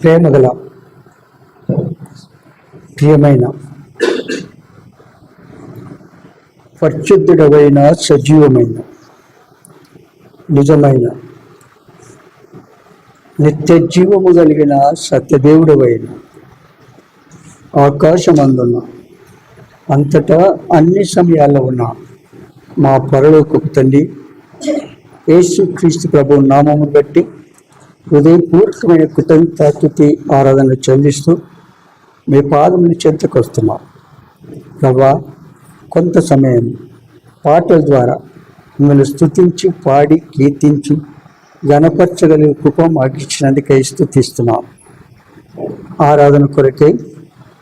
ప్రేమగల ప్రియమైన పరిశుద్ధుడవైన సజీవమైన నిజమైన నిత్య జీవము కలిగిన సత్యదేవుడవైన ఆకాశమందున్న అంతటా అన్ని సమయాల్లో ఉన్న మా పరలోకపు తండ్రి యేసుక్రీస్తు ప్రభు నామమును బట్టి హృదయపూర్వకమైన కృతజ్ఞతాస్తుతి ఆరాధన చెల్లిస్తూ మీ పాదముని చెంతకొస్తున్నాం. ప్రభా, కొంత సమయం పాటల ద్వారా మిమ్మల్ని స్తుతించి పాడి కీర్తించి గణపరచగలిగే కృప మాకు ఇచ్చినందుకై స్తుతిస్తున్నాం. ఆరాధన కొరకై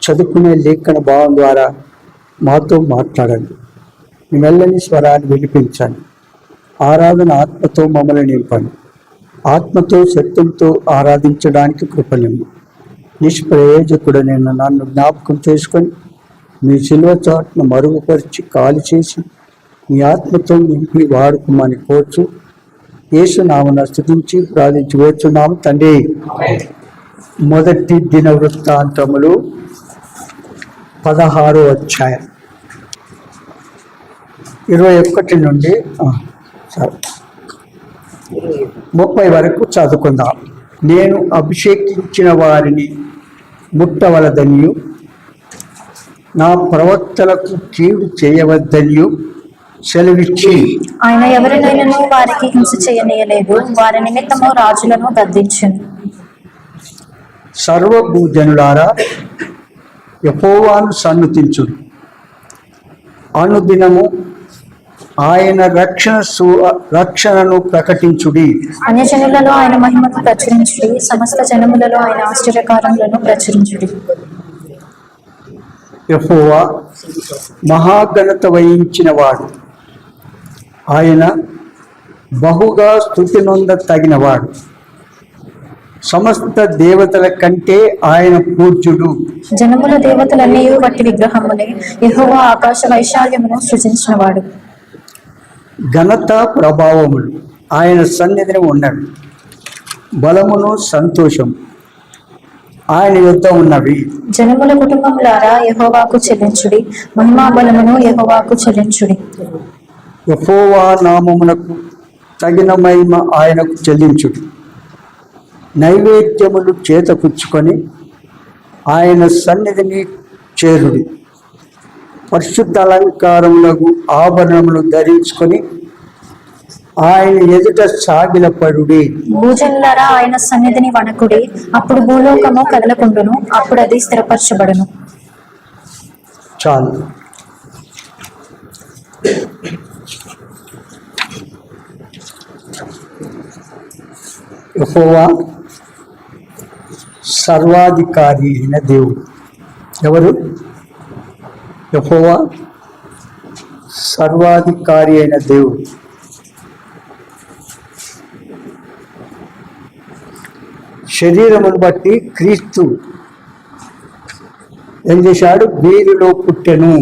చదువుకునే లేఖన భావం ద్వారా మాతో మాట్లాడండి. మీ మెల్లని స్వరాన్ని వినిపించండి. ఆరాధన ఆత్మతో మమ్మల్ని నింపండి. ఆత్మతో సత్యంతో ఆరాధించడానికి కృపనిమ్ము. నిష్ప్రయోజకుడైన నన్ను జ్ఞాపకం చేసుకొని మీ శిలువ చాటును మరుగుపరిచి కాలు చేసి మీ ఆత్మతో నింపి వాడుకోమని కోర్చు యేసు నామమున స్తుతించి ప్రార్థించి వచ్చున్నాము తండ్రి. మొదటి దిన వృత్తాంతములు 16వ అధ్యాయం 21 నుండి 30 వరకు చదువుకుందాం. నేను అభిషేకించిన వారిని ముట్టవలదనియు నా ప్రవక్తలకు కీడు చేయవద్దనియు సెలవిచ్చి ఆయన ఎవరినైనా వారికి హింస చేయనీయలేదు. వారి నిమిత్తము రాజులను గద్దించును. సర్వభూజనులారా యెహోవాను సన్నుతించుడు. అనుదినము ఆయన రక్షణను ప్రకటించుడి. అన్యజనులలో ఆయన మహిమను ప్రచురించుడి. సమస్త జనములలో ఆయన ఆశ్చర్యకారములను ప్రచురించుడి. యెహోవా మహాఘనత వహించిన వాడు, ఆయన బహుగా స్తుతి నొంద తగినవాడు. సమస్త దేవతల కంటే ఆయన పూజ్యుడు. జనముల దేవతలన్నీ వట్టి విగ్రహములే. యెహోవా ఆకాశ వైశాల్యమును సృజించినవాడు. ఘనత ప్రభావములు ఆయన సన్నిధిని ఉన్నవి. బలమును సంతోషం ఆయన యుద్ధ ఉన్నవి. జనముల కుటుంబములారా యెహోవాకు చెల్లించుడి. మహిమా బలమును యెహోవాకు చెల్లించుడి. యెహోవా నామమునకు తగిన మహిమ ఆయనకు చెల్లించుడి. నైవేద్యములు చేతపుచ్చుకొని ఆయన సన్నిధిని చేరుడి. పరిశుద్ధ అలంకారములకు ఆభరణములు ధరించుకొని ఆయన ఎదుట సాగిలపడుడి. భూజనులారా ఆయన సన్నిధిని వణకుడి. అప్పుడు భూలోకము కదలకుండును. అప్పుడు అది స్థిరపరచబడును. చాలు. యెహోవా సర్వాధికారి అయిన దేవుడు. ఎవరు? యెహోవా సర్వాధికారి అయిన దేవుడు. శరీరమును బట్టి క్రీస్తు ఏం చేశాడు? వీరిలో పుట్టెను.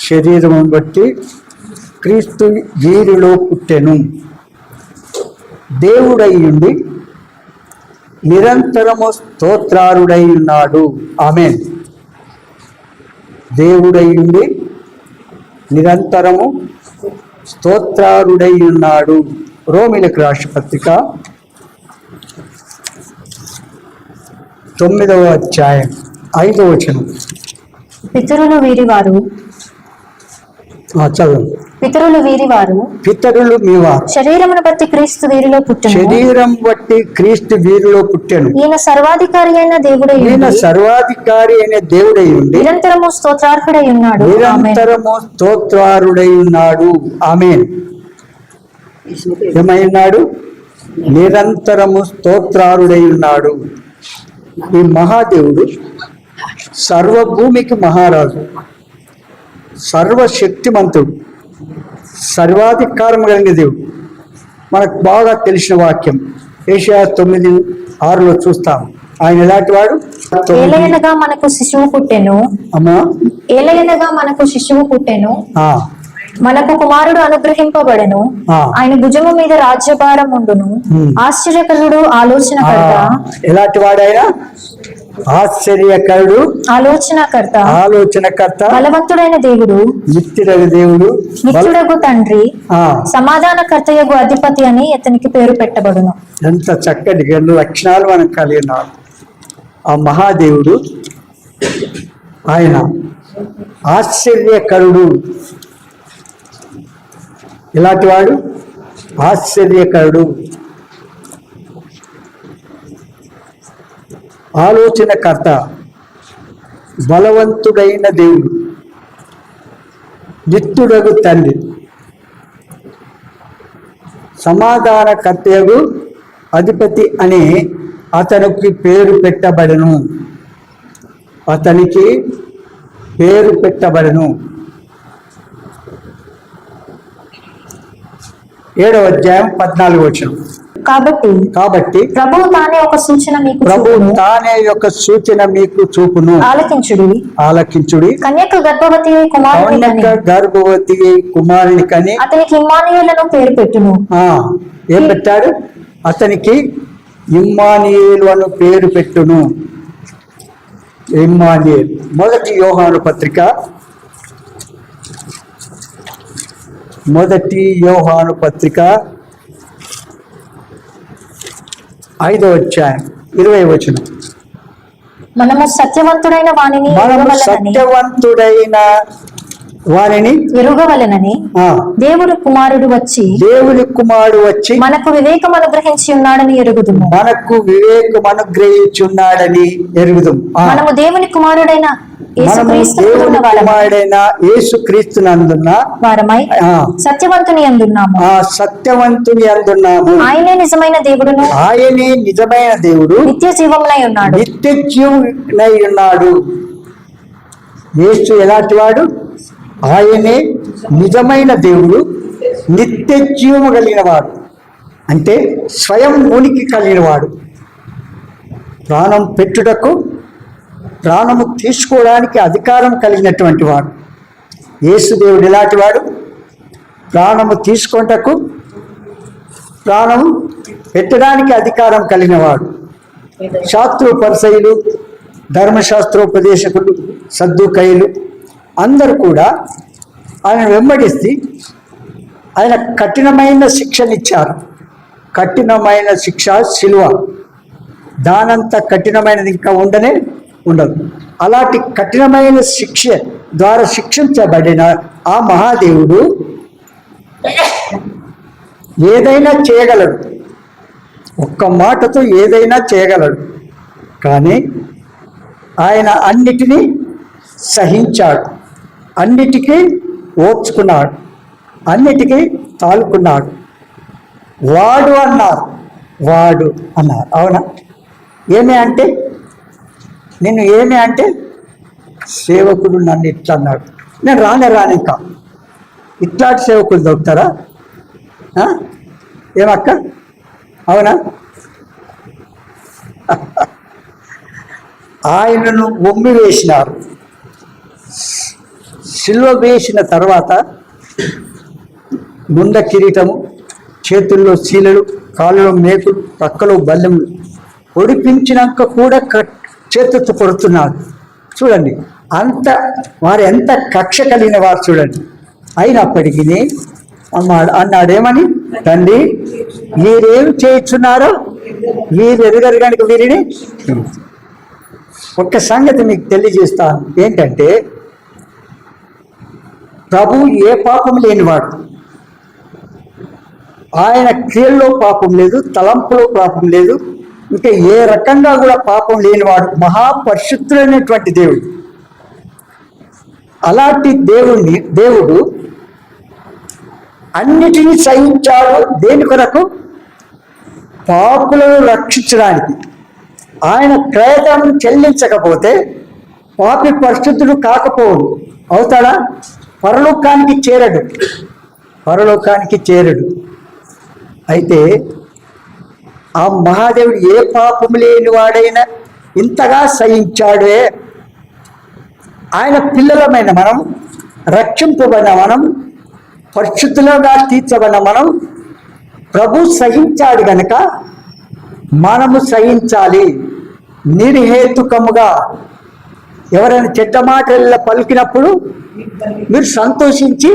శరీరమును బట్టి క్రీస్తు వీరిలో పుట్టెను. దేవుడై ఉండి నిరంతరము స్తోత్రారుడై ఉన్నాడు. ఆమేన్. దేవుడై ఉండి నిరంతరము స్తోత్రారుడై ఉన్నాడు. రోమిలకు రాసిన పత్రిక 9వ అధ్యాయం 5వ వచనం. పితరులు వీరివారు. చదవండి. పితరులు వీరివారు. పితరులు మీవారు. శరీరమును బట్టి క్రీస్తు వీరిలో పుట్టెను. శరీరం బట్టి క్రీస్తు వీరిలో పుట్టెను. ఈయన సర్వాధికారి అయిన దేవుడై ఉండి నిరంతరము స్తోత్రార్హుడై ఉన్నాడు. నిరంతరము స్తోత్రారుడై ఉన్నాడు. ఆమేన్. ఏమైనాడు? నిరంతరము స్తోత్రారుడై ఉన్నాడు. ఈ మహాదేవుడు సర్వభూమికి మహారాజు, సర్వశక్తిమంతుడు, సర్వాధికారం కలిగిన దేవుడు. మనకు బాగా తెలిసిన వాక్యం యెషయా 9:6 చూస్తాం. ఆయన ఎలాంటి వాడు? ఏలయనగా మనకు శిశువు పుట్టెను. అమ్మా, ఏలయనగా మనకు శిశువు పుట్టెను. మనకు కుమారుడు అనుగ్రహింపబడెను, ఆ. ఆయన భుజము మీద రాజ్యభారం ఉండును. ఆశ్చర్యకరుడు, ఆలోచనకర్త, ఎలాంటి వాడైనా ఆశ్చర్యకరుడు, ఆలోచనకర్త, బలవంతుడైన దేవుడు, నిత్యుడగు దేవుడు, నిత్యుడగు తండ్రి, ఆ, సమాధానకర్తయగు అధిపతి అని అతనికి పేరు పెట్టబడును. ఎంత చక్కటి రెండు లక్షణాలు మనం కలిగినాడు ఆ మహాదేవుడు. ఆయన ఆశ్చర్యకరుడు. ఇలాంటి వాడు ఆశ్చర్యకరుడు, ఆలోచనకర్త, బలవంతుడైన దేవుడు, నిత్యుడగు తండ్రి, సమాధానకర్తయగు అధిపతి అని అతనికి పేరు పెట్టబడను. అతనికి పేరు పెట్టబడను. 7వ అధ్యాయం 14వ వచనం. కాబట్టి ప్రభువు తానే ఒక సూచన మీకు ప్రభువు చూపును. తానే యొక్క సూచన మీకు చూపును. ఆలకించుడి. కన్యక గర్భవతి కుమారుని కని అతనికి ఇమ్మానుయేలును పేరు పెట్టును. ఏం పెట్టాడు? అతనికి ఇమ్మానుయేలు అను పేరు పెట్టును. ఇమ్మానుయేలు. మొదటి యోహాను పత్రిక 5వ అధ్యాయం 20వ వచనం. మనము సత్యవంతుడైన వానిని ఎరుగవలెనని దేవుని కుమారుడు వచ్చి మనకు వివేకం అనుగ్రహించి ఉన్నాడని ఎరుగుదుము. మనము దేవుని కుమారుడైన యేసుక్రీస్తునందున్న వారమై సత్యవంతుని అందున్నాము. ఆయనే నిజమైన దేవుడు, నిత్య జీవమునై ఉన్నాడు. యేసు ఎలాంటి వాడు? ఆయనే నిజమైన దేవుడు, నిత్య జీవము కలిగిన వాడు. అంటే స్వయం ఉనికి కలిగిన వాడు. ప్రాణం పెట్టుటకు, ప్రాణము తీసుకోవడానికి అధికారం కలిగినటువంటి వాడు. యేసు దేవుడు ఎలాంటి వాడు? ప్రాణము తీసుకొంటకు, ప్రాణము పెట్టడానికి అధికారం కలిగిన వాడు. పరిసయ్యులు, ధర్మశాస్త్రోపదేశకులు, సద్దూకయ్యులు అందరూ కూడా ఆయన వెంబడిస్తే ఆయన కఠినమైన శిక్షనిచ్చారు. కఠినమైన శిక్ష శిలువ. దానంత కఠినమైనది ఇంకా ఉండదు. అలాంటి కఠినమైన శిక్ష ద్వారా శిక్షించబడిన ఆ మహాదేవుడు ఏదైనా చేయగలడు. ఒక్క మాటతో ఏదైనా చేయగలడు. కానీ ఆయన అన్నిటినీ సహించాడు, అన్నిటికీ ఓర్చుకున్నాడు, అన్నిటికీ తాలుకున్నాడు. వాడు అన్నారు. అవునా? ఏమి అంటే నేను ఏమి అంటే సేవకుడు నన్ను ఇట్లా అన్నాడు. నేను రాను ఇంకా. ఇట్లాంటి సేవకులు దొరుకుతారా? ఏమక్క? అవునా? ఆయనను ఒమ్మి వేసినారు. సిలువ వేసిన తర్వాత ముంద కిరీటము, చేతుల్లో శీలలు, కాళ్ళలో మేకులు, పక్కలో బల్లెములు పొడిపించినాక కూడా చేతులతో కొడుతున్నాడు. చూడండి, వారు ఎంత కక్ష కలిగిన వారు చూడండి. అయినప్పటికీ అన్నాడేమని? తండ్రి, వీరేం చేయించున్నారో వీరు ఎదుగరు కనుక వీరిని. ఒక్క సంగతి మీకు తెలియజేస్తాను. ఏంటంటే, ప్రభువు ఏ పాపం లేనివాడు. ఆయన క్రియల్లో పాపం లేదు, తలంపులో పాపం లేదు, ఇంకా ఏ రకంగా కూడా పాపం లేనివాడు. మహాపరిశుద్ధుడైనటువంటి దేవుడు. అలాంటి దేవుడు అన్నిటినీ సహించాడు. దేని కొరకు? పాపులను రక్షించడానికి. ఆయన క్రయధనం చెల్లించకపోతే పాపి పరిశుద్ధుడు కాకపోడు. అవుతాడా? పరలోకానికి చేరడు. అయితే ఆ మహాదేవుడు ఏ పాపము లేని వాడైనా ఇంతగా సహించాడే. ఆయన పిల్లలమైన మనం, రక్షింపబడిన మనం పరిశుద్ధులుగా తీర్చబడిన మనం ప్రభు సహించాడు గనక మనము సహించాలి. నిర్హేతుకముగా ఎవరైనా చెడ్డ మాటల పలికినప్పుడు మీరు సంతోషించి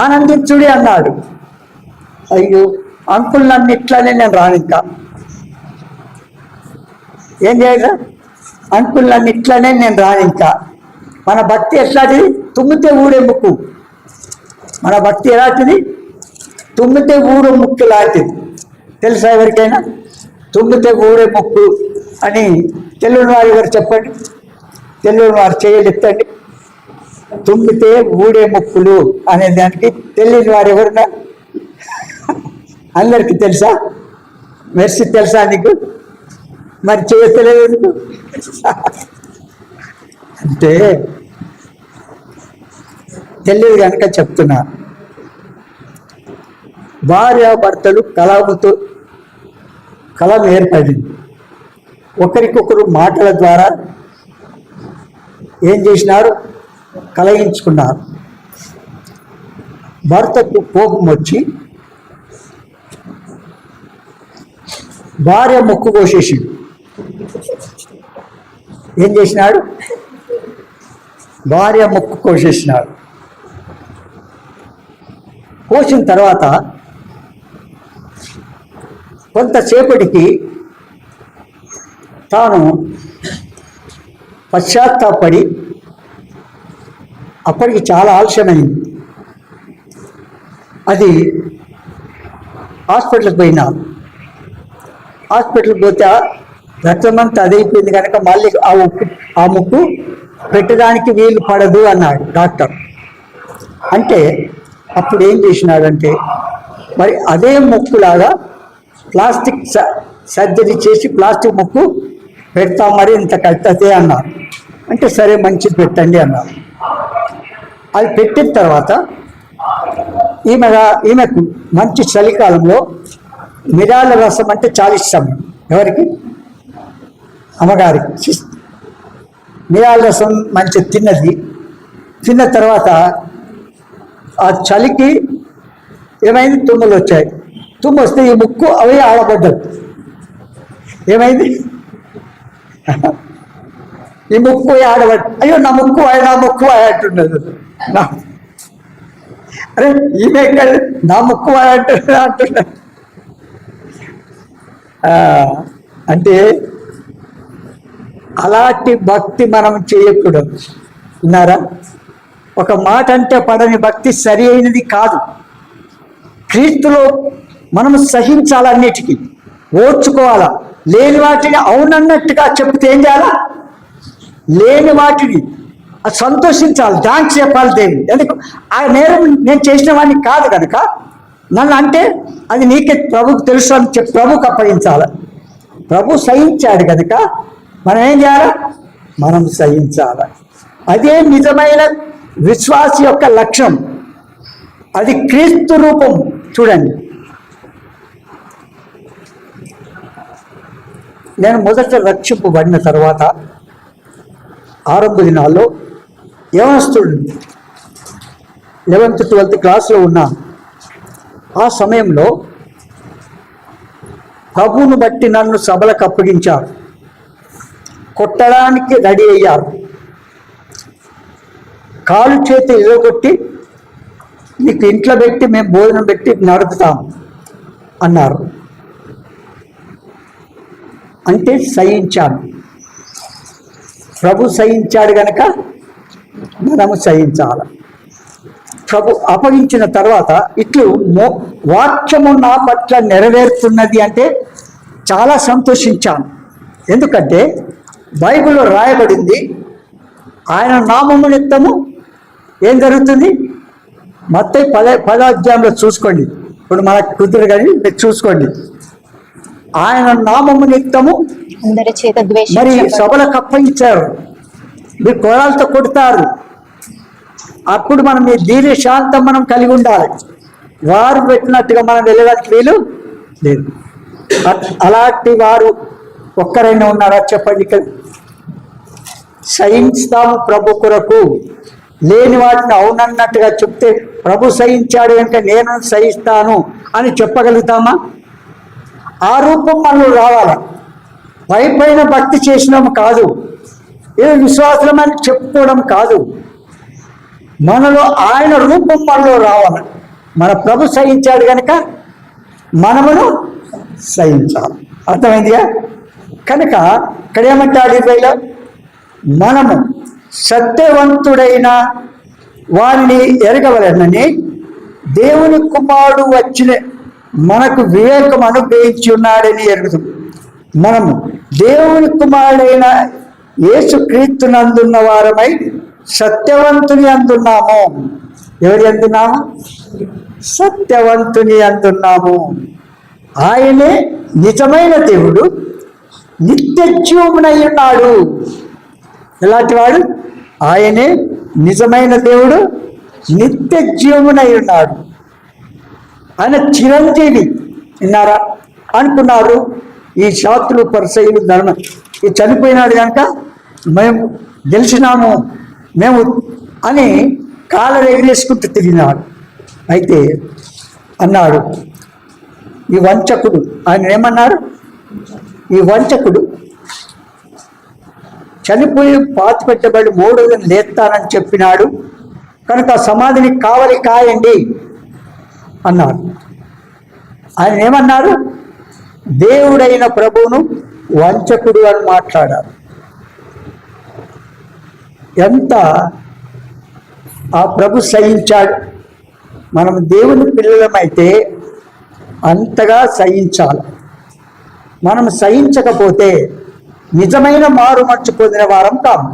ఆనందించుడి అన్నాడు. అయ్యో అంకుల్ నన్ను ఇట్లానే నేను రాను, ఇంకా ఏం చేయాలి? అంకుల్ నన్ను ఇట్లానే నేను రాను. ఇంకా మన భక్తి ఎట్లాంటిది? తుమ్మితే ఊరే ముక్కు. మన భక్తి ఎలాంటిది? తుమ్మితే ఊరే ముక్కు లాంటిది. తెలుసా ఎవరికైనా? తుమ్మితే ఊరే ముక్కు అని తెలియని వారు ఎవరు చెప్పండి? తెలియని వారు చేయలేదండి. తుమ్మితే ఊడే ముక్కులు అనే దానికి తెలియని వారు ఎవరున్నా? అందరికీ తెలుసా? మెర్సి తెలుసా నీకు? మరి చేయలేదు అంటే తెలియదు కనుక చెప్తున్నా. భార్యాభర్తలు కలం ఏర్పడింది. ఒకరికొకరు మాటల ద్వారా ఏం చేసినారు? కలయించుకున్నారు. భర్తకు కోపం వచ్చి భార్య ముక్కు కోసేసి ఏం చేసినాడు? భార్య ముక్కు కోసేసినాడు. కోసిన తర్వాత కొంతసేపటికి తాను పశ్చాత్తాపడి, అప్పటికి చాలా ఆలస్యమైంది, అది హాస్పిటల్కి పోయినా. హాస్పిటల్కి పోతే రక్తమంతా అదైపోయింది కనుక మళ్ళీ ఆ ముక్కు పెట్టడానికి వీలు పడదు అన్నాడు డాక్టర్. అంటే అప్పుడు ఏం చేసినాడంటే, మరి అదే ముక్కులాగా ప్లాస్టిక్ సర్జరీ చేసి ప్లాస్టిక్ ముక్కు పెడతాం, మరి ఇంత కట్టతే అన్నారు. అంటే సరే మంచిది పెట్టండి అన్నారు. అది పెట్టిన తర్వాత ఈమెకు మంచి చలికాలంలో మిరియాల రసం అంటే చాలా ఇష్టం. ఎవరికి? అమ్మగారికి. మిరియాల రసం మంచి తిన్నది. తిన్న తర్వాత ఆ చలికి ఏమైంది? తుమ్ములు వచ్చాయి. తుమ్ము వస్తే ఈ ముక్కు అవి ఆడబడ్డది. ఏమైంది? ఈ ముక్కు ఆడబడ్డ. అయ్యో నా ముక్కు అంటున్నది. అరే ఈమె నా ముక్కు అంటున్నా. అంటే అలాంటి భక్తి మనం చేయకూడదు. విన్నారా? ఒక మాట అంటే పడని భక్తి సరి అయినది కాదు. క్రీస్తులో మనము సహించాలన్నిటికీ, ఓర్చుకోవాలా. లేని వాటిని అవునన్నట్టుగా చెప్తే ఏం చేయాలా? లేని వాటిని సంతోషించాలి, థాంక్స్ చెప్పాలి దేవుని. ఎందుకు? ఆ నేరం నేను చేసిన వాడిని కాదు కనుక నన్ను అంటే అది నీకే, ప్రభుకు తెలుసు అని చెప్పి ప్రభుకు అప్పగించాలి. ప్రభు సహించాడు కనుక మనం ఏం చేయాలి? మనం సహించాలి. అదే నిజమైన విశ్వాస యొక్క లక్ష్యం. అది క్రీస్తు రూపం. చూడండి, నేను మొదట రక్షింపబడిన తర్వాత ఆరంభ దినాల్లో యవనస్తుడు 11th 12th క్లాస్లో ఉన్నాను. ఆ సమయంలో ప్రభువును బట్టి నన్ను సభలకు అప్పగించారు. కొట్టడానికి రెడీ అయ్యారు. కాలు చేతి ఇరగొట్టి నీకు ఇంట్లో పెట్టి మేము భోజనం పెట్టి నడుపుతాం అన్నారు. అంటే సహించాను. ప్రభు సహించాడు గనక మనము సహించాలి. ప్రభు అప్పగించిన తర్వాత ఇట్లు వాక్యము నా పట్ల నెరవేరుతున్నది అంటే చాలా సంతోషించాను. ఎందుకంటే బైబిల్లో రాయబడింది, ఆయన నామము నిమిత్తము ఏం జరుగుతుంది? మత్తయి 10వ అధ్యాయంలో చూసుకోండి. ఇప్పుడు మనకు కుదురు కానీ మీరు చూసుకోండి. ఆయన నామము నిమిత్తము అందరి చేత మరి సభలకు అప్పగించారు. మీరు కోరాలతో కొడతారు. అప్పుడు మనం ఈ ధీర్య శాంతం మనం కలిగి ఉండాలి. వారు పెట్టినట్టుగా మనం వెళ్ళడానికి వీలు లేదు. అలాంటి వారు ఒక్కరైనా ఉన్నారా చెప్పండి? ఇక్కడ సహిస్తాము ప్రభు కొరకు. లేని వాటిని అవునన్నట్టుగా చెప్తే ప్రభు సహించాడు కనుక నేను సహిస్తాను అని చెప్పగలుగుతామా? ఆ రూపం మనలో రావాలి. పైన భక్తి చేసినాం కాదు, ఏదో విశ్వాసమని చెప్పుకోవడం కాదు. మనలో ఆయన రూపం మనలో రావాలి. మన ప్రభు సహించాడు కనుక మనమును సహించాలి. అర్థమైందిగా? కనుక ఇక్కడ ఏమంటాడు 20లో, మనము సత్యవంతుడైన వారిని ఎరగవలనని దేవుని కుమారుడు వచ్చిన మనకు వివేకం అనుగ్రహించి ఉన్నాడని ఎరుగుతాం. మనము దేవుని కుమారుడైన యేసుక్రీస్తునందున్న వారమై సత్యవంతుని అందున్నాము. ఎవరి అందున్నాము? సత్యవంతుని అందున్నాము. ఆయనే నిజమైన దేవుడు, నిత్య జీవమునై ఉన్నాడు. ఎలాంటి వాడు? ఆయనే నిజమైన దేవుడు, నిత్య జీవమునై ఉన్నాడు. ఆయన చిరంజీవి. విన్నారా? అనుకున్నారు ఈ శాస్త్రులు, పరిసయ్యులు, ధర్మ ఈ చనిపోయినాడు కనుక మేము గెలిచినాము మేము అని కాళ్ళ ఎగిరేసుకుంటూ తిరిగినాడు. అయితే అన్నాడు ఈ వంచకుడు, ఆయన ఏమన్నారు? ఈ వంచకుడు చనిపోయి పాతి పెట్టబడి 3 రోజులు లేస్తానని చెప్పినాడు కనుక సమాధిని కావలి కాయండి అన్నాడు. ఆయన ఏమన్నారు? దేవుడైన ప్రభువును వంచకుడు అని మాట్లాడారు. ఎంత ఆ ప్రభు సహించాడు. మనం దేవుని పిల్లలమైతే అంతగా సహించాలి. మనం సహించకపోతే నిజమైన మారు మనసు పొందిన వారం కాము.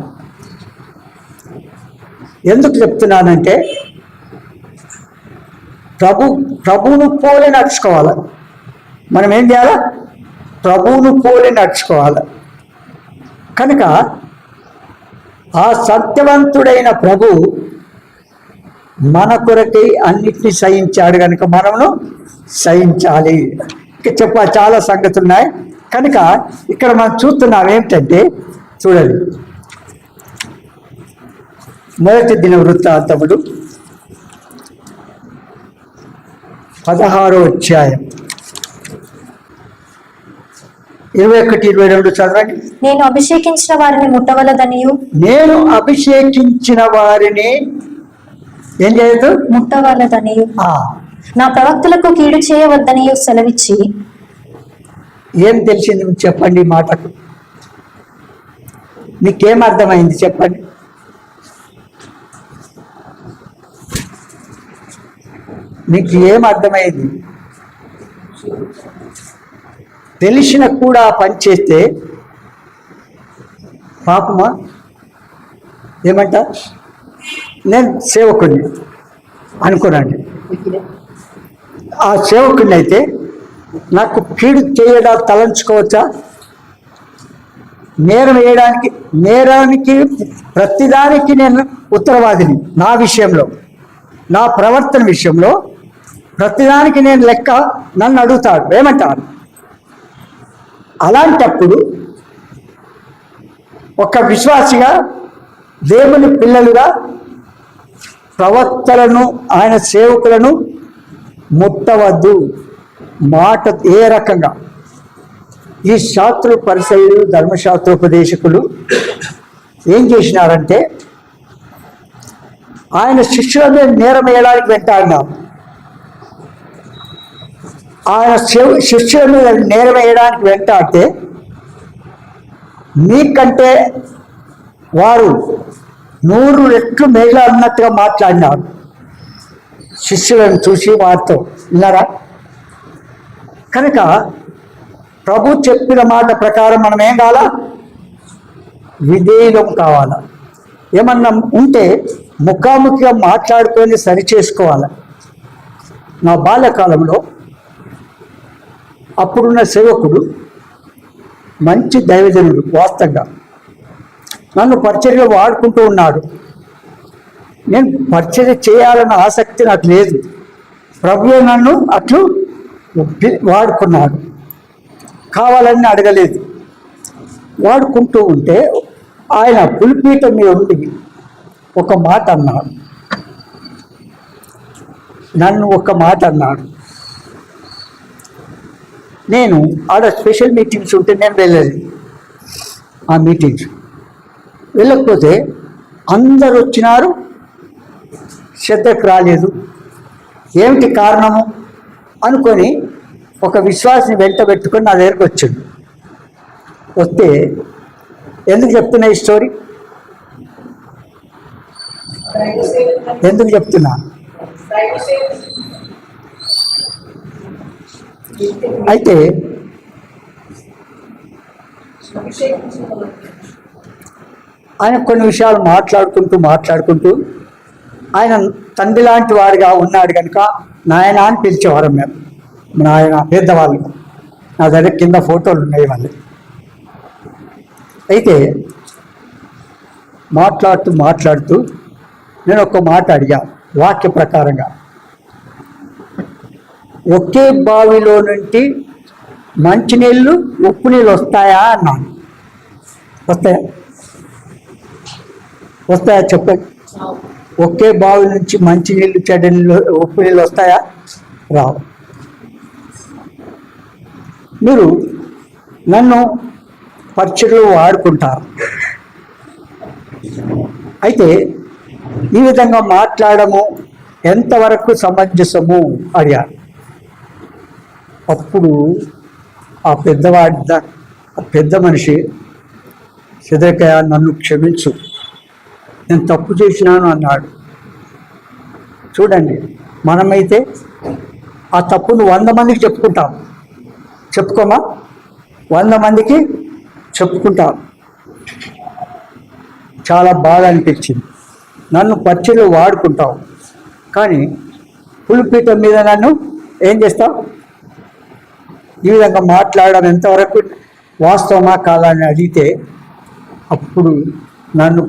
ఎందుకు చెప్తున్నానంటే ప్రభువును పోలి నడుచుకోవాలి. మనం ఏం చేయాలి? ప్రభువును పోలి నడుచుకోవాలి. కనుక ఆ సత్యవంతుడైన ప్రభు మన కొరకై అన్నిటినీ సహించాడు కనుక మనమును సహించాలి. ఇక చాలా సంగతులు ఉన్నాయి. కనుక ఇక్కడ మనం చూస్తున్నాం ఏమిటంటే, చూడండి, మొదటి దిన వృత్తాంతములు 16వ అధ్యాయం 21-22 చదవండి. నేను అభిషేకించిన వారిని ముట్టవలదనియు, నేను అభిషేకించిన వారిని ఏం చేయదు? ముట్టవలదనియు, నా ప్రవక్తలకు కీడు చేయవద్దనియు సెలవిచ్చి. ఏం తెలిసింది చెప్పండి? ఈ మాటకు మీకేం అర్థమైంది చెప్పండి? మీకు ఏం అర్థమైంది? తెలిసిన కూడా పని చేస్తే పాపమా? ఏమంట? నేను సేవకుడిని అనుకోనండి. ఆ సేవకుడిని అయితే నాకు కీడు చేయడం తలంచుకోవచ్చా? నేరానికి ప్రతిదానికి నేను ఉత్తరవాదిని. నా విషయంలో, నా ప్రవర్తన విషయంలో ప్రతిదానికి నేను లెక్క. నన్ను అడుగుతాడు, ఏమంటాడు? అలాంటప్పుడు ఒక విశ్వాసిగా, దేవుని పిల్లలుగా ప్రవక్తలను, ఆయన సేవకులను ముట్టవద్దు. మాట ఏ రకంగా? ఈ శాస్త్రులు, పరిసయ్యులు, ధర్మశాస్త్రోపదేశకులు ఏం చేసినారంటే ఆయన శిష్యుల మీద నేరం వేయడానికి వెంటాడినారు. ఆయన శిష్యుల మీద నేరం వేయడానికి వెంటాడితే మీకంటే వారు 100 రెట్లు మేలు అన్నట్టుగా మాట్లాడినారు శిష్యులను చూసి వారితో. విన్నారా? కనుక ప్రభు చెప్పిన మాట ప్రకారం మనం ఏం కావాలా? విధేయులం కావాలా. ఏమన్నా ఉంటే ముఖాముఖిగా మాట్లాడుకొని సరి చేసుకోవాలి. నా బాల్యకాలంలో అప్పుడున్న సేవకుడు మంచి దైవజనుడు, వాస్తవంగా నన్ను పరిచర్యలో వాడుకుంటూ ఉన్నాడు. నేను పరిచర్య చేయాలన్న ఆసక్తి నాకు లేదు. ప్రభువే నన్ను అట్లు వాడుకున్నాడు, కావాలని అడగలేదు. వాడుకుంటూ ఉంటే ఆయన పులిపీట మీద ఉండి ఒక మాట అన్నాడు. నన్ను ఒక మాట అన్నాడు. నేను ఆడ స్పెషల్ మీటింగ్స్ ఉంటే నేను వెళ్ళలేదు. ఆ మీటింగ్స్ వెళ్ళకపోతే అందరు వచ్చినారు, శ్రద్ధకు రాలేదు. ఏమిటి కారణము అనుకొని ఒక విశ్వాసిని వెంట పెట్టుకొని నా దగ్గరకు వచ్చింది. వస్తే ఎందుకు చెప్తున్నా ఈ స్టోరీ? ఎందుకు చెప్తున్నా? అయితే ఆయన కొన్ని విషయాలు మాట్లాడుకుంటూ ఆయన తండ్రి లాంటి వాడిగా ఉన్నాడు కనుక నాయన అని పిలిచేవారు మేము. నాయన పెద్దవాళ్ళు, నా దగ్గర కింద ఫోటోలు ఉన్నాయి వాళ్ళు. అయితే మాట్లాడుతూ నేను ఒక మాట అడిగా వాక్య ప్రకారంగా. ఒకే బావిలో నుండి మంచినీళ్ళు ఉప్పు నీళ్ళు వస్తాయా అన్నాను. వస్తాయా చెప్పండి. ఒకే బావి నుంచి మంచినీళ్ళు చెడ్డ నీళ్ళు ఉప్పు నీళ్ళు వస్తాయా? రావు. మీరు నన్ను పరీక్షలు వాడుకుంటారు. అయితే ఈ విధంగా మాట్లాడము ఎంతవరకు సమంజసము అడిగారు. అప్పుడు ఆ పెద్ద మనిషి, సిద్రకయ్య నన్ను క్షమించు, నేను తప్పు చేసినాను అన్నాడు. చూడండి, మనమైతే ఆ తప్పును 100 మందికి చెప్పుకుంటాం. చెప్పుకోమా? 100 మందికి చెప్పుకుంటాం. చాలా బాగా అనిపించింది. నన్ను పరీక్షలు వాడుకుంటావు, కానీ పులిపీఠం మీద నన్ను ఏం చేస్తావు? ఈ విధంగా మాట్లాడడం ఎంతవరకు వాస్తవమా కాదా అని అడిగితే అప్పుడు నన్ను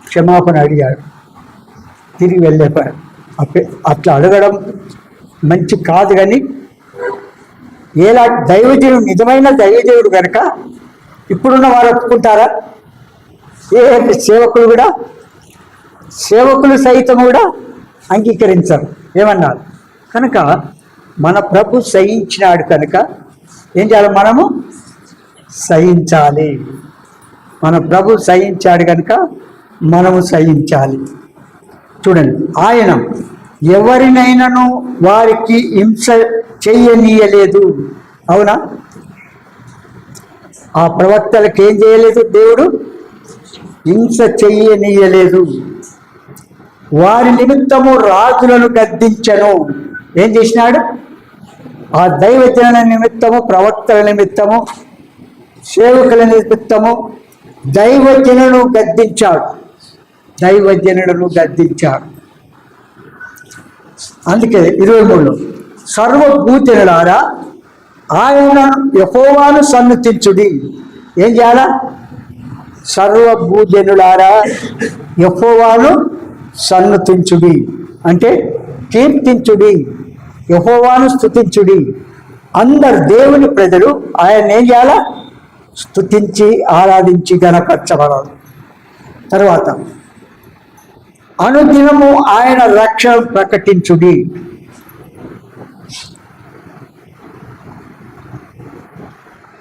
క్షమాపణ అడిగాడు. తిరిగి వెళ్ళిపోయాడు. అట్లా అడగడం మంచి కాదు, కానీ ఎలా దైవజనుడు, నిజమైన దైవజనుడు కనుక ఇప్పుడున్న వారు ఒప్పుకుంటారా? సేవకులు సైతం కూడా అంగీకరించరు. ఏమన్నారు? కనుక మన ప్రభు సహించినాడు కనుక ఏం చేయాలి? మనము సహించాలి. మన ప్రభు సహించాడు కనుక మనము సహించాలి. చూడండి, ఆయన ఎవరినైనాను వారికి హింస చెయ్యనీయలేదు. అవునా? ఆ ప్రవక్తలకు ఏం చేయలేదు? దేవుడు హింస చెయ్యనీయలేదు. వారి నిమిత్తము రాజులను గద్దించను. ఏం చేసినాడు? ఆ దైవజనుల నిమిత్తము, ప్రవక్తల నిమిత్తము, సేవకుల నిమిత్తము దైవజనులను గద్దించాడు. అందుకే 23లో సర్వభూజనులారా ఆయన యెహోవాను సన్నుతించుడి. ఏం చేయాలా? సర్వభూజనులారా యెహోవాను సన్నుతించుడి అంటే కీర్తించుడి, యెహోవాను స్తుతించుడి. అందరు దేవుని ప్రజలు ఆయన ఏం చేయాలా? స్తుతించి ఆరాధించి గణపరచబడాలి. తర్వాత అనుదినము ఆయన రక్షణ ప్రకటించుడి.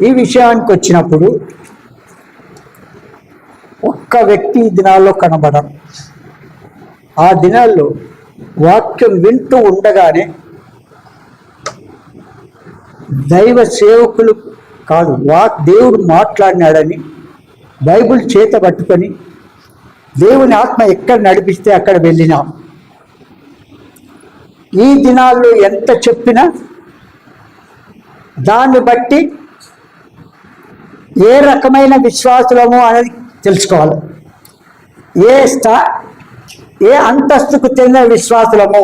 ఈ విషయానికి వచ్చినప్పుడు ఒక్క వ్యక్తి ఈ దినాల్లో కనబడరు. ఆ దినాల్లో వాక్యం వింటూ ఉండగానే దైవ సేవకులు కాదు, దేవుడు మాట్లాడినాడని బైబిల్ చేత పట్టుకొని దేవుని ఆత్మ ఎక్కడ నడిపిస్తే అక్కడ వెళ్ళినాం. ఈ దినాల్లో ఎంత చెప్పినా దాన్ని బట్టి ఏ రకమైన విశ్వాసులము అనేది తెలుసుకోవాలి. ఏ అంతస్తుకు చెందిన విశ్వాసులము.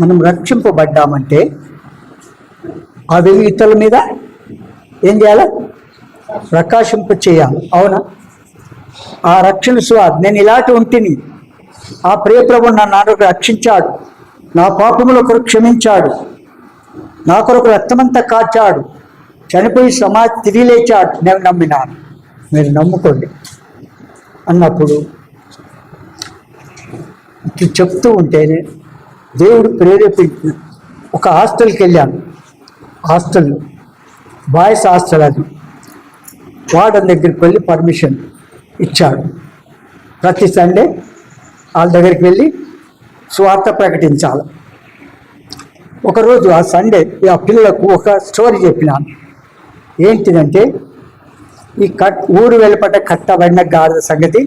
మనం రక్షింపబడ్డామంటే ఆ వెలుగు ఇతరుల మీద ఏం చేయాలి? ప్రకాశింప చేయాలి. అవునా? ఆ రక్షణ స్వాద్ నేను ఇలాంటి ఉంటిని, ఆ ప్రియప్రభు నన్ను రక్షించాడు, నా పాపముల కొరకు క్షమించాడు, నా కొరకు రక్తమంతా కాచాడు, చనిపోయి సమాధి తిరిగి లేచాడు, నేను నమ్మినాను. మీరు నమ్ముకోండి. అన్నప్పుడు ఇట్లా చెప్తూ ఉంటేనే దేవుడు ప్రేరేపించిన ఒక హాస్టల్కి వెళ్ళాను. హాస్టల్ బాయ్స్ హాస్టల్ అది. వార్డెన్ దగ్గరికి వెళ్ళి పర్మిషన్ ఇచ్చాడు. ప్రతి సండే వాళ్ళ దగ్గరికి వెళ్ళి స్వార్థ ప్రకటించాలి. ఒకరోజు ఆ సండే ఆ పిల్లలకు ఒక స్టోరీ చెప్పినాను. ఏంటిదంటే ఈ ఊరు వెలుపట కట్టబడిన గాడిద సంగతి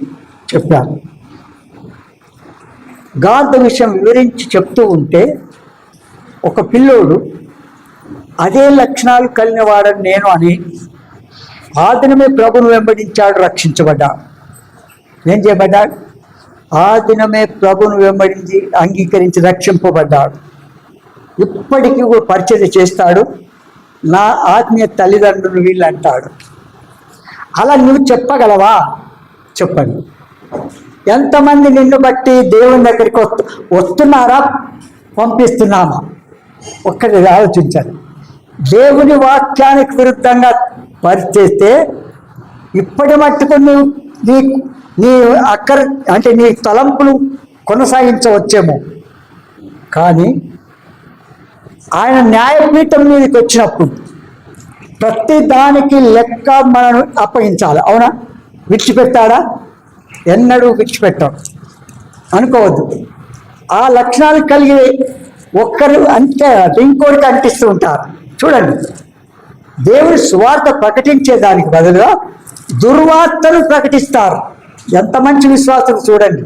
చెప్పాను. గాడిద విషయం వివరించి చెప్తూ ఉంటే ఒక పిల్లోడు అదే లక్షణాలు కలిగిన వాడని నేను అని ఆ దినమే ప్రభును వెంబడించాడు, రక్షించబడ్డాడు. ఏం చేయబడ్డాడు? ఆ దినమే ప్రభును వెంబడించి అంగీకరించి రక్షింపబడ్డాడు. ఇప్పటికీ పరిచర్య చేస్తాడు. నా ఆత్మీయ తల్లిదండ్రులు వీళ్ళు అంటాడు. అలా నువ్వు చెప్పగలవా? చెప్పండి. ఎంతమంది నిన్ను బట్టి దేవుని దగ్గరికి వస్తున్నారా, పంపిస్తున్నామా? ఒక్కటి ఆలోచించాలి. దేవుని వాక్యానికి విరుద్ధంగా పరిచేస్తే ఇప్పటి మట్టుకు నీ అక్కర అంటే నీ తలంపులు కొనసాగించవచ్చేమో, కానీ ఆయన న్యాయపీఠం మీదకి వచ్చినప్పుడు ప్రతి దానికి లెక్క మనను అప్పగించాలి. అవునా? విడిచిపెట్టాడా? ఎన్నడూ విడిచిపెట్టాడు అనుకోవద్దు. ఆ లక్షణాలు కలిగి ఒక్కరు అంటే ఇంకోరికి అంటిస్తూ ఉంటారు. చూడండి, దేవుని సువార్త ప్రకటించేదానికి బదులుగా దుర్వార్తను ప్రకటిస్తారు. ఎంత మంచి విశ్వాసం చూడండి.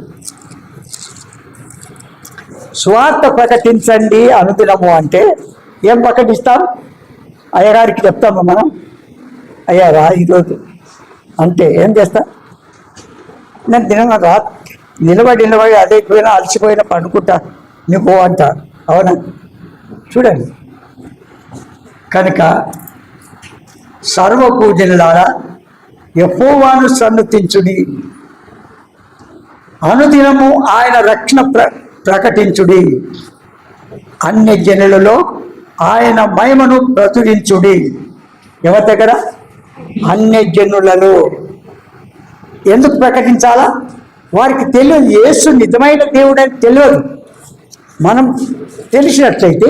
సువార్త ప్రకటించండి అనుదినము అంటే ఏం ప్రకటిస్తాం? అయ్యగారికి చెప్తాము మనం, అయ్యారా ఈరోజు అంటే ఏం చేస్తా? నేను దినంగా నిలబడి అదే పోయినా అలసిపోయినా పడుకుంటా నీకు అంట. అవునా? చూడండి, కనుక సర్వపూజనులారా యెహోవాను సన్నుతించుడి, అనుదినము ఆయన రక్షణ ప్రకటించుడి, అన్ని జనులలో ఆయన మహిమను ప్రచురించుడి. ఎవరి దగ్గర? అన్ని జనులలో. ఎందుకు ప్రకటించాలా? వారికి తెలియదు యేసు నిజమైన దేవుడు అని తెలియదు. మనం తెలిసినట్లయితే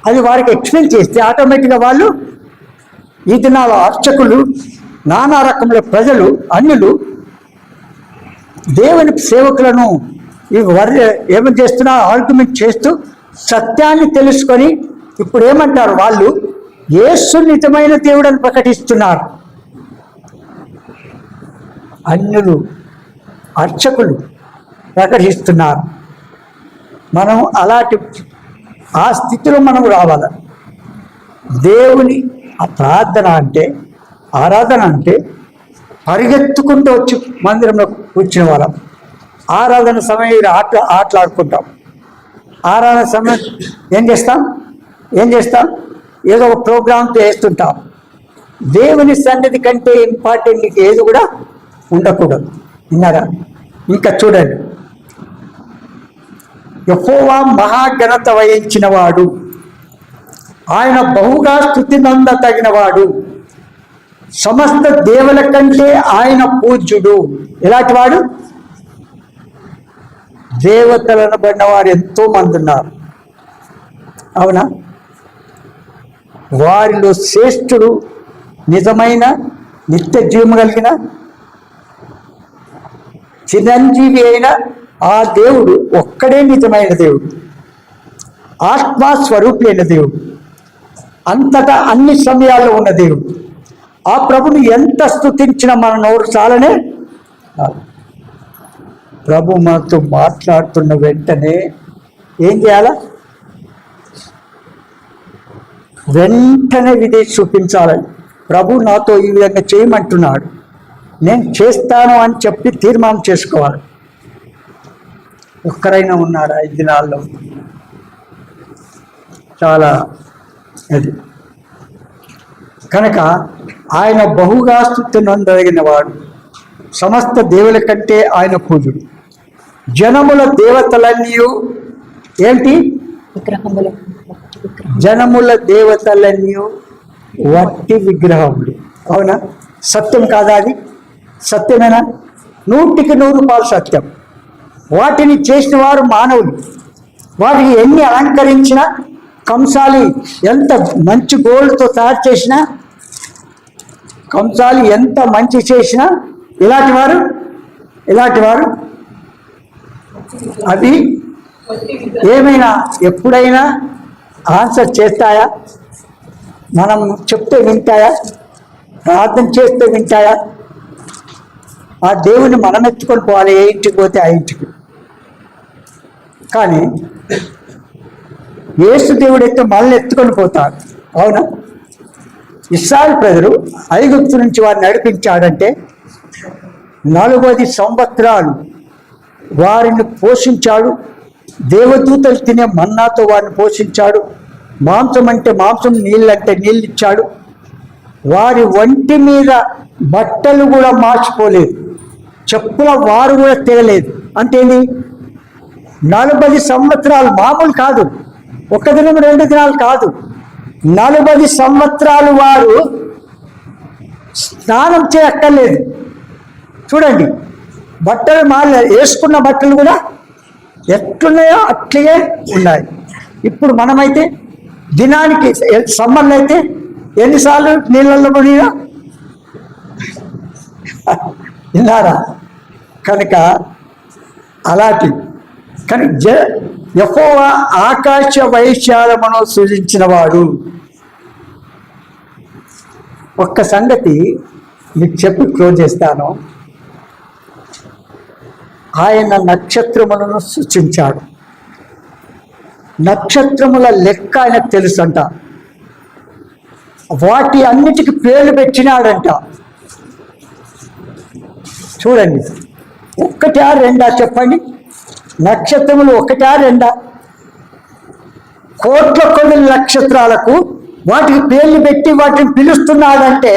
అది వారికి ఎక్స్ప్లెయిన్ చేస్తే ఆటోమేటిక్గా వాళ్ళు ఈ దినాల అర్చకులు, నానా రకముల ప్రజలు, అన్యులు దేవుని సేవకులను ఏమని చేస్తున్నా ఆర్గ్యుమెంట్ చేస్తూ సత్యాన్ని తెలుసుకొని ఇప్పుడు ఏమంటారు? వాళ్ళు యేసు నిజమైన దేవుడని ప్రకటిస్తున్నారు. అన్యులు, అర్చకులు ప్రకటిస్తున్నారు. మనం అలాంటి ఆ స్థితిలో మనం రావాలి. దేవుని ఆ ప్రార్థన అంటే, ఆరాధన అంటే పరిగెత్తుకుంటూ వచ్చి మందిరంలో కూర్చునే వాళ్ళం. ఆరాధన సమయం ఆటలాడుకుంటాం. ఆరాధన సమయం ఏం చేస్తాం? ఏదో ఒక ప్రోగ్రామ్ చేస్తుంటాం. దేవుని సన్నిధి కంటే ఇంపార్టెంట్ ఏది కూడా ఉండకూడదు. విన్నారా? ఇంకా చూడండి, యెహోవా మహాఘనత వహించిన వాడు, ఆయన బహుగా స్తుతి నంద తగినవాడు, సమస్త దేవుల కంటే ఆయన పూజ్యుడు. ఎలాంటి వాడు? దేవతలను పడిన వారు ఎంతో మంది ఉన్నారు. అవునా? వారిలో శ్రేష్ఠుడు, నిజమైన నిత్య జీవము కలిగిన చిరంజీవి అయిన ఆ దేవుడు ఒక్కడే నిజమైన దేవుడు, ఆత్మస్వరూపి అయిన దేవుడు, అంతటా అన్ని సమయాల్లో ఉన్న దేవుడు. ఆ ప్రభుని ఎంత స్తుతించినా మన నోరు చాలనే. ప్రభు మనతో మాట్లాడుతున్న వెంటనే ఏం చేయాలా? వెంటనే విధేయత చూపించాలని. ప్రభు నాతో ఈ విధంగా చేయమంటున్నాడు, నేను చేస్తాను అని చెప్పి తీర్మానం చేసుకోవాలి. ఒక్కరైనా ఉన్నారా ఈ దినాల్లో? చాలా అది. కనుక ఆయన బహుగా స్తుతి నొందగిన వాడు, సమస్త దేవుల కంటే ఆయన పూజుడు. జనముల దేవతలన్నీ ఏంటి? విగ్రహములు. జనముల దేవతలన్నీ వట్టి విగ్రహములు. అవునా? సత్యం కాదా? అది సత్యమేనా? 100% సత్యం. వాటిని చేసిన వారు మానవులు. వాటిని ఎన్ని అలంకరించినా, కంసాలి ఎంత మంచి గోల్డ్తో తయారు చేసినా, కంసాలి ఎంత మంచి చేసినా ఇలాంటి వారు అవి ఏమైనా ఎప్పుడైనా ఆన్సర్ చేస్తాయా? మనం చెప్తే వింటాయా? ప్రార్థన చేస్తే వింటాయా? ఆ దేవుని మనం ఎత్తుకొని పోవాలి, ఏ ఇంటికి పోతే ఆ ఇంటికి. కానీ యేసు దేవుడు అయితే మనల్ని ఎత్తుకొని పోతాడు. అవునా? ఇశ్రాయేలు ప్రజలు ఐగుప్తు నుంచి వారిని నడిపించాడంటే 40 సంవత్సరాలు వారిని పోషించాడు. దేవదూతలు తినే మన్నాతో వారిని పోషించాడు. మాంసం అంటే మాంసం, నీళ్ళు అంటే నీళ్ళు ఇచ్చాడు. వారి ఒంటి మీద బట్టలు కూడా మార్చిపోలేదు, చెప్పుల వారు కూడా తిరగలేదు. అంటే 40 సంవత్సరాలు మామూలు కాదు, 1 దినం 2 దినాలు కాదు, 40 సంవత్సరాలు వారు స్నానం చేయక్కర్లేదు. చూడండి, బట్టలు వేసుకున్న బట్టలు కూడా ఎట్లున్నాయో అట్లే ఉన్నాయి. ఇప్పుడు మనమైతే దినానికి, సమ్మర్లో అయితే ఎన్నిసార్లు నీళ్ళల్లో మునిగా విన్నారా? కనుక అలాంటి కానీ యెహోవా ఆకాశ వైశాలమును సృజించిన వాడు. ఒక్క సంగతి మీకు చెప్పి క్లోజ్ చేస్తాను. ఆయన నక్షత్రములను సృష్టించాడు. నక్షత్రముల లెక్క ఆయనకు తెలుసంట. వాటి అన్నిటికీ పేర్లు పెట్టినాడంట. చూడండి, 1 2 చెప్పండి. నక్షత్రములు 1 2? కోట్ల కొద్ది నక్షత్రాలకు వాటికి పేర్లు పెట్టి వాటిని పిలుస్తున్నాడంటే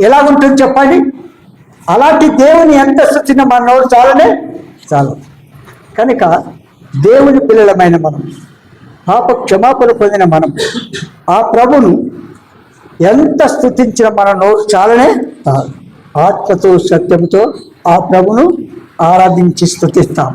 ఎలా ఉంటుంది చెప్పండి? అలాంటి దేవుని ఎంత స్థుతిన మన నోరు చాలు. కనుక దేవుని పిల్లలమైన మనం, పాప క్షమాపణ పొందిన మనం, ఆ ప్రభును ఎంత స్థుతించిన మన నోరు చాలనే ఆత్మతో సత్యంతో ఆ ప్రభును ఆరాధించి స్థుతిస్తాం.